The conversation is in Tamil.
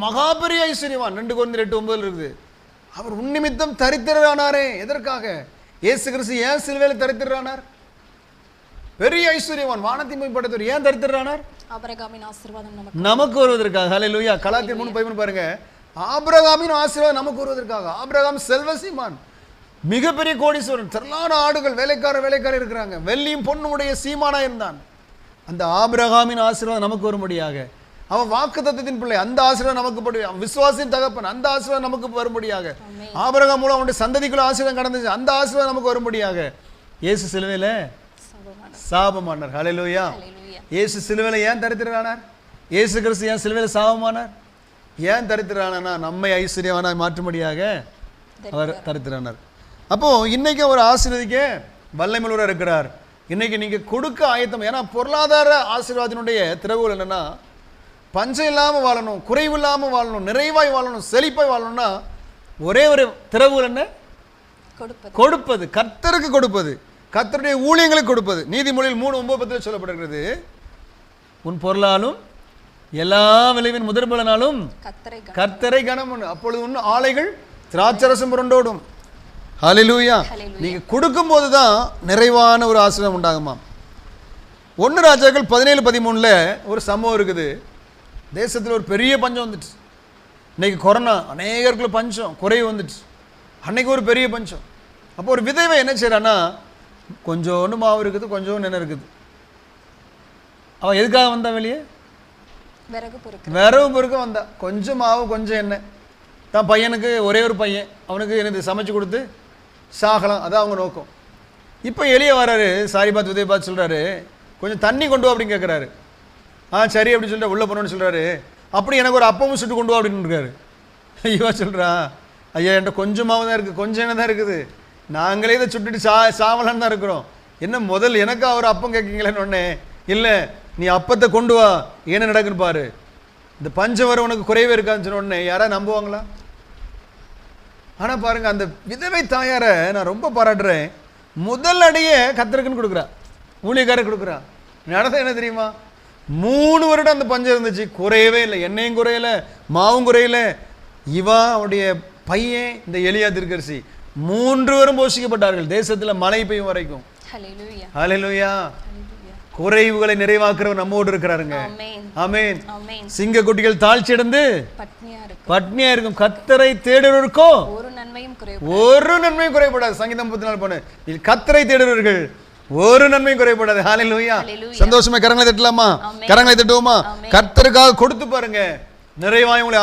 மகா பெரிய ஐஸ்வர்யவான். 2 கொரிந்தியர் 8:9 இருக்குது. அவர் உன்னிமித்தம் தரித்திரரானாரே. எதற்காக? இயேசு கிறிஸ்து ஏன் சிலுவையில் தரித்திரரானார்? பெரிய ஐஸ்வர்யவான், வானத்தை படைத்தவர். ஏன் தரித்திரரானார்? ஆபிரகாமின் ஆசீர்வாதம் நமக்கு வருவதற்காக. ஹல்லேலூயா. கலாத்தியர் 3:13 பாருங்க. ஆபிரகாமின் ஆசீர்வாதம் நமக்கு வருவதற்காக. ஆபிரகாம் செல்வசீமான், மிகப்பெரிய கோடீஸ்வரன், திரளான ஆடுகள், வேலைக்காரர் இருக்கிறாங்க. வெள்ளியும் பொண்ணுடைய சீமானா இருந்தான். அந்த ஆபிரகாமின் ஆசீர்வாதம் நமக்கு வரும்படியாக, அவன் வாக்குத்தத்தத்தின் பிள்ளை, அந்த ஆசீர்வாதம் நமக்கு விசுவாசின் தகப்பன், அந்த ஆசீர்வாதம் நமக்கு வரும்படியாக, ஆபிரகாம் மூலம் அவனுடைய சந்ததிக்குள்ள ஆசீர்வாதம் கடந்துச்சு, அந்த ஆசீர்வாதம் நமக்கு வரும்படியாக இயேசு சிலுவையில சாபமானார். ஹல்லேலூயா. இயேசு சிலுவையில ஏன் தரித்திரரானார்? இயேசு கிறிஸ்து ஏன் சிலுவையில சாபமானார்? ஏன் தரித்திரரானா? நம்மை ஐஸ்வர்யவானாய் மாற்றும்படியாக அவர் தரித்திரரானார். அப்போ இன்னைக்கு அவர் ஆசீர்வதிக்க வல்லமையுள்ளவராக இருக்கிறார். இன்னைக்கு நீங்க கொடுக்க ஆயத்தம். ஏன்னா பொருளாதார ஆசீர்வாதத்தினுடைய திறவுகள் என்னன்னா, பஞ்சம் இல்லாமல் வாழணும், குறைவு இல்லாமல் வாழணும், நிறைவாய் வாழணும், செழிப்பாய் வாழணும்னா ஒரே ஒரு திறவுகள் என்ன? கொடுப்பது. கர்த்தருக்கு கொடுப்பது, கர்த்தருடைய ஊழியங்களுக்கு கொடுப்பது. நீதிமொழியில் 3:9 சொல்லப்படுகிறது, உன் பொருளாலும் எல்லா விளைவின் முதற்பலனாலும் கர்த்தரை கனம் பண்ணு, அப்பொழுது உன் ஆலைகள் திராட்சரசம் புரண்டோடும். ஹல்லேலூயா. நீங்க கொடுக்கும் போதுதான் நிறைவான ஒரு ஆசீர்வாதம் உண்டாகுமா. 1 ராஜாக்கள் 17:13 ஒரு சம்பவம் இருக்குது. தேசத்தில் ஒரு பெரிய பஞ்சம் வந்துட்டு. இன்னைக்கு கொரோனா, அநேகருக்குள்ள பஞ்சம் குறைவு வந்துட்டு. அன்னைக்கு ஒரு பெரிய பஞ்சம். அப்போ ஒரு விதவை என்ன செய்யறான்னா, கொஞ்சோண்டு மாவு இருக்குது, கொஞ்சோண்டு எண்ணெய் இருக்குது. அவன் எதுக்காக வந்தா? வெளியே விறகு பொறுக்க வந்தா. கொஞ்சம் மாவு கொஞ்சம் எண்ணெய் தான். பையனுக்கு ஒரே ஒரு பையன், அவனுக்கு எனக்கு சமைச்சு கொடுத்து சாகலாம், அதான் அவங்க நோக்கம். இப்போ எளிய வர்றாரு, சாரிபாத் உதயபாத் சொல்கிறாரு, கொஞ்சம் தண்ணி கொண்டு வா அப்படின்னு கேட்குறாரு. சரி அப்படின்னு சொல்லிட்டு உள்ளே போனோன்னு சொல்கிறாரு. அப்படி எனக்கு ஒரு அப்பமும் சுட்டு கொண்டு வா அப்படின்னு இருக்காரு. ஐயோ சொல்கிறான், ஐயா என்கிட்ட கொஞ்சமாகவும் தான் இருக்குது, கொஞ்சம் என்ன தான் இருக்குது, நாங்களே இதை சுட்டுட்டு சாவலான்னு தான் இருக்கிறோம், என்ன முதல் எனக்கு அவர் அப்பம் கேட்குங்களேன்னு ஒன்னே. இல்லை, நீ அப்பத்தை கொண்டு வா, என்ன நடக்குன்னு பாரு, இந்த பஞ்சம் வர உனக்கு குறைவே இருக்கான்னு சொன்ன உடனே யாராவது நம்புவாங்களா? ஆனால் பாருங்க, அந்த விதவை தாயாரை நான் ரொம்ப பாராட்டுறேன். முதல் அடியே கர்த்தருக்குன்னு கொடுக்குறா, ஊழியக்காரர் கொடுக்குறா. நடந்த என்ன தெரியுமா, 3 வருடம் அந்த பஞ்சம் இருந்துச்சு, குறையவே இல்லை, எண்ணெயும் குறையல, மாவும் குறையல. இவன் அவனுடைய பையன் இந்த எலியா தீர்க்கதரிசி 3 பேரும் போஷிக்கப்பட்டார்கள், தேசத்தில் மழை பெய்யும் வரைக்கும். ஹல்லேலூயா. குறைவுகளை நிறைவாக்குறவர் நம்மோடு இருக்கிறாருங்க. ஆமென். சிங்க குட்டிகள் தாழ்ச்சி அடைந்து பட்னியா இருக்கும், கர்த்தரை தேடுறவருக்கோ ஒரு நன்மையும் குறைபடாது. சங்கீதம் 34 போன கர்த்தரை தேடுறவர்கள் ஒரு நன்மையும் குறைபடாது. ஹல்லேலூயா. சந்தோஷமா கரங்களை தட்டலாமா? கரங்களை தட்டுவோமா? கர்த்தருக்காக கொடுத்து பாருங்க, நிறைவாய் உங்களை